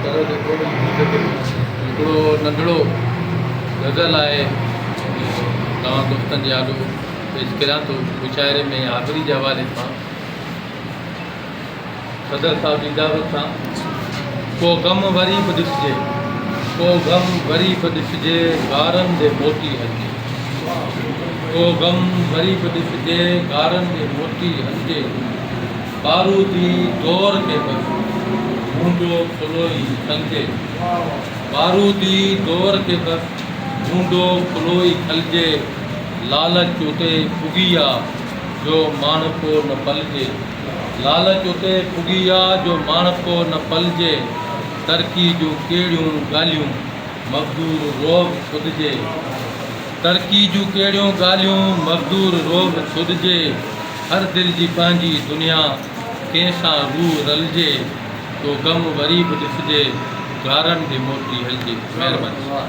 करो देखो हिकिड़ो नंढड़ो गज़ल आहे तव्हां दोस्तनि जे आॾो पेश करियां थो मुशाइरे में आख़िरी जे हवाले सां सदर साहिब जी इजाज़त सां। को ग़म वरी बि ॾिसिजे, को ग़म वरी बि ॾिसिजे, गारनि ॾे मोटी हलिजे। को ग़म वरी बि ॾिसिजे, गारनि ॾे मोटी हलिजे। बारूदी दौर के बस ढूंढो खुलोई खलजे। बारूदी दौर के बस ढूंढो खुलोई खलजे। लालच उते पुगी आहे जो माणको न पलजे। लालच उते पुगी आहे जो माणको न पलजे। तरक़ी जूं कहिड़ियूं ॻाल्हियूं मज़दूर रोब सुधजे। तरक़ी जूं कहिड़ियूं ॻाल्हियूं मज़दूर रोब सुधजे। हर दिलि जी पंहिंजी दुनिया कंहिंसां रूह रलिजे। तो ग़म वरी बि ॾिसिजे, गारनि ॾे मोटी हलिजे। महिरबानी।